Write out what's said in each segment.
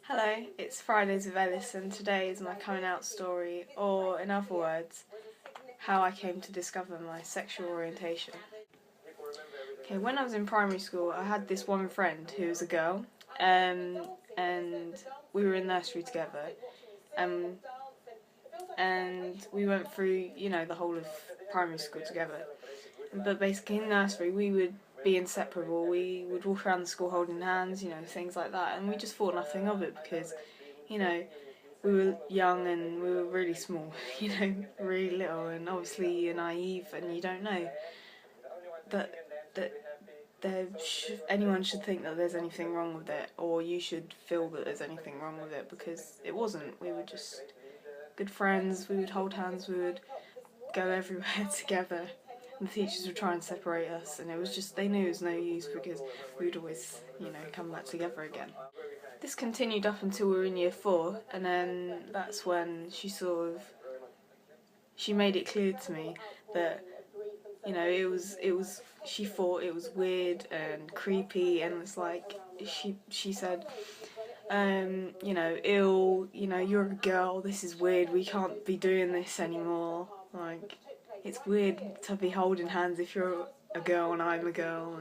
Hello, it's Fridays with Ellis, and today is my coming out story, or in other words, how I came to discover my sexual orientation. Okay, when I was in primary school, I had this one friend who was a girl, and we were in nursery together, um, and we went through, the whole of primary school together. But basically in nursery, we would be inseparable. We would walk around the school holding hands, things like that, and we just thought nothing of it because, you know, we were young and we were really small, really little, and obviously you're naive and you don't know that anyone should think that there's anything wrong with it, or you should feel that there's anything wrong with it, because it wasn't. We were just good friends. We would hold hands. We would go everywhere together. And the teachers would try and separate us, and it was just, they knew it was no use because we would always, come back together again. This continued up until we were in year 4, and then that's when she made it clear to me that, she thought it was weird and creepy, and it's like, she said, you're a girl, this is weird, we can't be doing this anymore, like, it's weird to be holding hands if you're a girl and I'm a girl,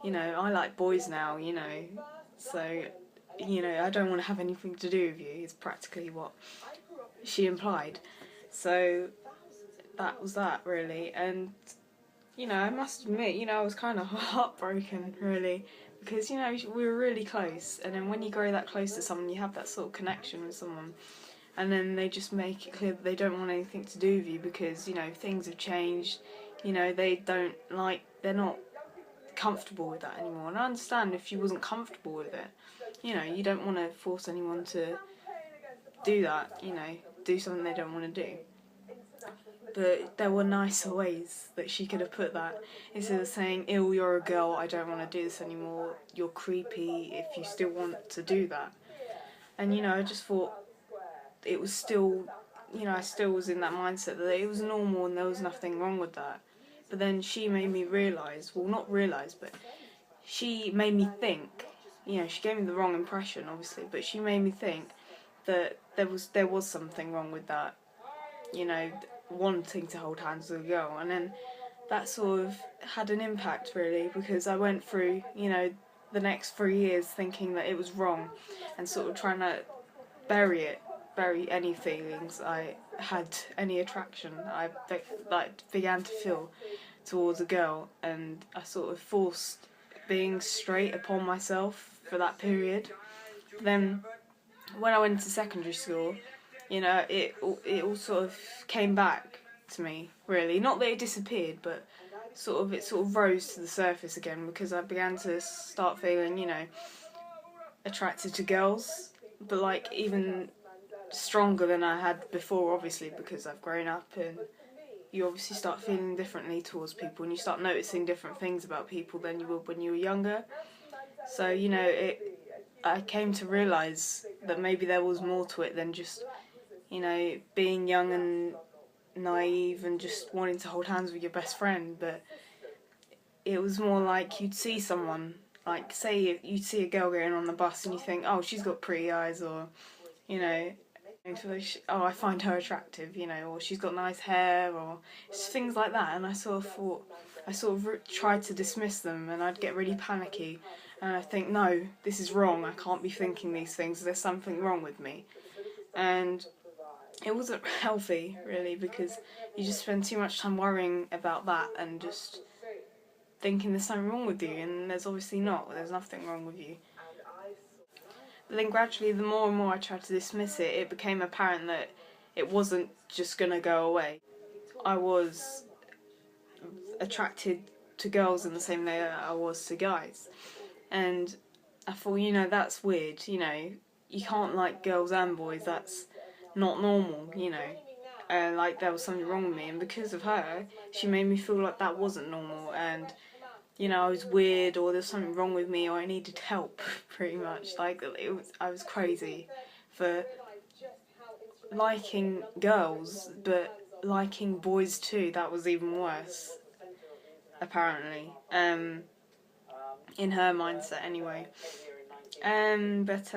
and, I like boys now, so, I don't want to have anything to do with you, is practically what she implied. So, that was that, really, and, I must admit, I was kind of heartbroken, really, because, we were really close, and then when you grow that close to someone, you have that sort of connection with someone, and then they just make it clear that they don't want anything to do with you because, things have changed, they're not comfortable with that anymore. And I understand if she wasn't comfortable with it, you don't want to force anyone to do that, do something they don't want to do. But there were nicer ways that she could have put that, instead of saying, ew, you're a girl, I don't want to do this anymore, you're creepy if you still want to do that. And, I just thought it was still, I still was in that mindset that it was normal and there was nothing wrong with that. But then she made me realise, well, not realise, but she made me think, she gave me the wrong impression, obviously, but she made me think that there was something wrong with that, wanting to hold hands with a girl. And then that sort of had an impact, really, because I went through, the next 3 years thinking that it was wrong and sort of trying to bury any feelings I had, any attraction I began to feel towards a girl, and I sort of forced being straight upon myself for that period. Then when I went to secondary school, it all sort of came back to me, really. Not that it disappeared, but it sort of rose to the surface again, because I began to start feeling, attracted to girls, but like even stronger than I had before, obviously, because I've grown up, and you obviously start feeling differently towards people, and you start noticing different things about people than you would when you were younger. So, I came to realise that maybe there was more to it than just, being young and naive and just wanting to hold hands with your best friend, but it was more like you'd see someone, like, say you'd see a girl going on the bus and you think, oh, she's got pretty eyes, or, oh, I find her attractive, or she's got nice hair, or just things like that. And I sort of tried to dismiss them, and I'd get really panicky, and I think, no, this is wrong, I can't be thinking these things, there's something wrong with me. And it wasn't healthy, really, because you just spend too much time worrying about that and just thinking there's something wrong with you, and there's obviously not, there's nothing wrong with you. But then gradually, the more and more I tried to dismiss it, it became apparent that it wasn't just going to go away. I was attracted to girls in the same way that I was to guys. And I thought, that's weird, you can't like girls and boys, that's not normal, like there was something wrong with me. And because of her, she made me feel like that wasn't normal, and I was weird, or there's something wrong with me, or I needed help, pretty much. Like, I was crazy for liking girls, but liking boys too. That was even worse, apparently. In her mindset, anyway. But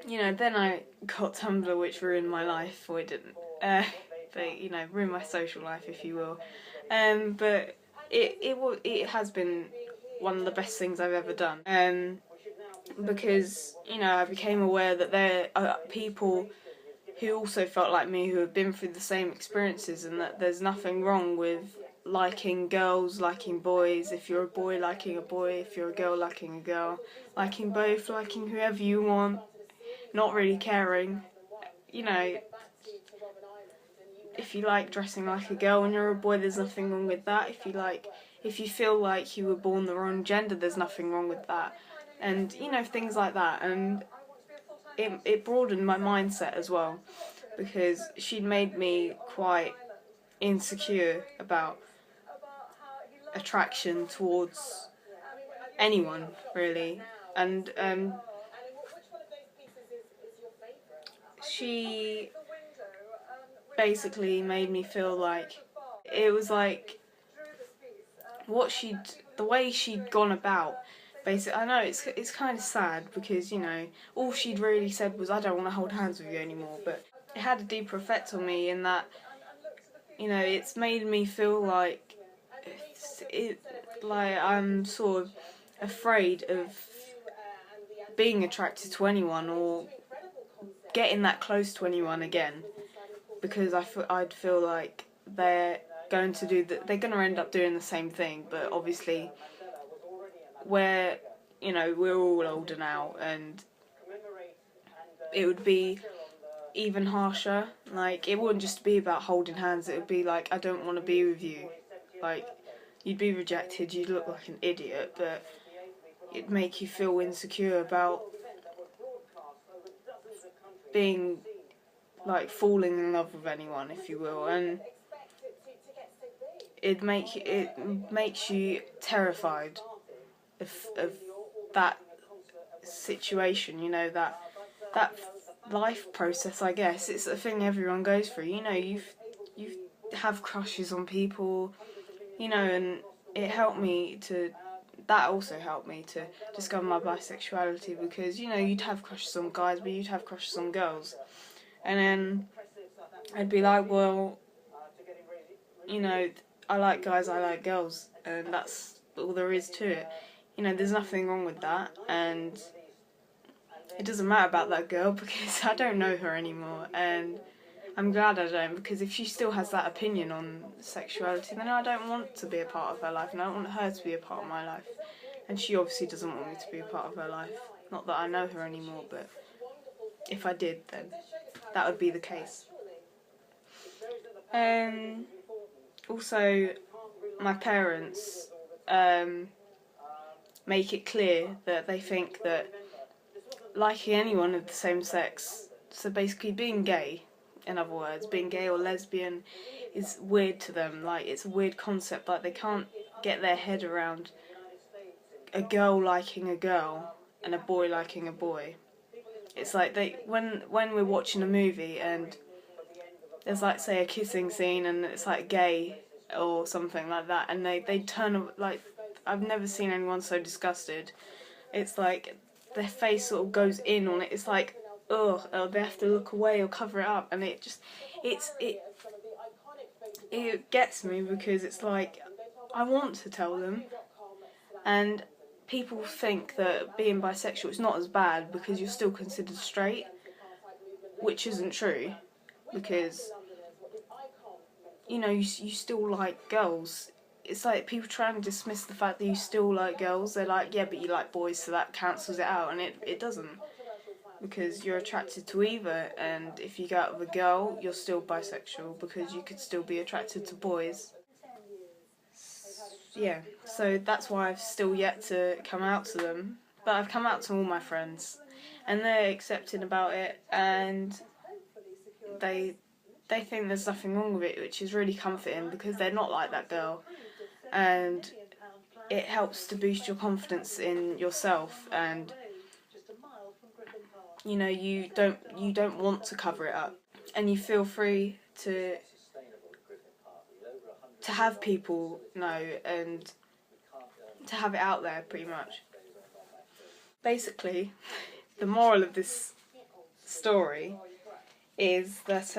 you know, then I got Tumblr, which ruined my life, or it didn't, but you know, ruined my social life, if you will. But it has been one of the best things I've ever done. Because you know, I became aware that there are people who also felt like me, who have been through the same experiences, and that there's nothing wrong with liking girls, liking boys, if you're a boy liking a boy, if you're a girl liking a girl, liking both, liking whoever you want, not really caring. You know, if you like dressing like a girl when you're a boy, there's nothing wrong with that. If you feel like you were born the wrong gender, there's nothing wrong with that. And, you know, things like that. And it broadened my mindset as well, because she'd made me quite insecure about attraction towards anyone, really. And she basically made me feel like it was like the way she'd gone about. Basically, I know it's kind of sad, because you know, all she'd really said was, "I don't want to hold hands with you anymore." But it had a deeper effect on me in that, you know, it's made me feel like like I'm sort of afraid of being attracted to anyone, or getting that close to anyone again, because I'd feel like they're going to end up doing the same thing. But obviously, we're all older now, and it would be even harsher. Like, it wouldn't just be about holding hands, it would be like, I don't want to be with you. Like, you'd be rejected, you'd look like an idiot, but it'd make you feel insecure about being, like, falling in love with anyone, if you will. And it makes you terrified of that situation, you know, that life process, I guess. It's a thing everyone goes through, you know. You have crushes on people, you know, and that also helped me to discover my bisexuality, because, you know, you'd have crushes on guys, but you'd have crushes on girls. And then I'd be like, well, you know, I like guys, I like girls, and that's all there is to it. You know, there's nothing wrong with that, and it doesn't matter about that girl, because I don't know her anymore, and I'm glad I don't, because if she still has that opinion on sexuality, then I don't want to be a part of her life, and I don't want her to be a part of my life. And she obviously doesn't want me to be a part of her life. Not that I know her anymore, but if I did, then that would be the case. Also, my parents make it clear that they think that liking anyone of the same sex, so basically being gay, in other words, being gay or lesbian, is weird to them. Like, it's a weird concept. Like, they can't get their head around a girl liking a girl and a boy liking a boy. It's like when we're watching a movie and there's, like, say, a kissing scene and it's like gay or something like that, and they turn, like, I've never seen anyone so disgusted. It's like their face sort of goes in on it. It's like, ugh, or they have to look away or cover it up, and it gets me, because it's like, I want to tell them, and people think that being bisexual is not as bad because you're still considered straight, which isn't true, because, you know, you still like girls. It's like people try and dismiss the fact that you still like girls. They're like, yeah, but you like boys, so that cancels it out, and it doesn't, because you're attracted to either, and if you go out with a girl, you're still bisexual, because you could still be attracted to boys. Yeah, so that's why I've still yet to come out to them, but I've come out to all my friends, and they're accepting about it, and they think there's nothing wrong with it, which is really comforting, because they're not like that girl, and it helps to boost your confidence in yourself, and, you know, you don't want to cover it up, and you feel free to have people know, and to have it out there, pretty much. Basically, the moral of this story is that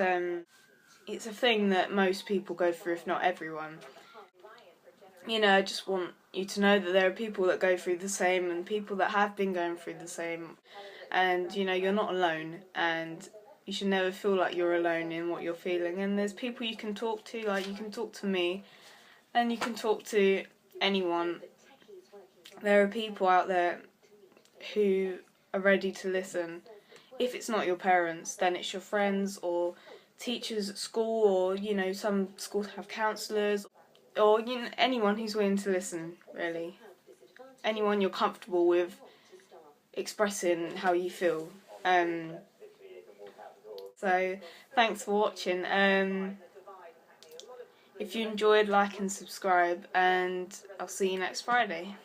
it's a thing that most people go through, if not everyone. You know, I just want you to know that there are people that go through the same and people that have been going through the same. And, you know, you're not alone, and you should never feel like you're alone in what you're feeling. And there's people you can talk to, like you can talk to me, and you can talk to anyone. There are people out there who are ready to listen. If it's not your parents, then it's your friends or teachers at school, or, you know, some schools have counsellors, or, you know, anyone who's willing to listen, really. Anyone you're comfortable with expressing how you feel. So, thanks for watching. If you enjoyed, like and subscribe, and I'll see you next Friday.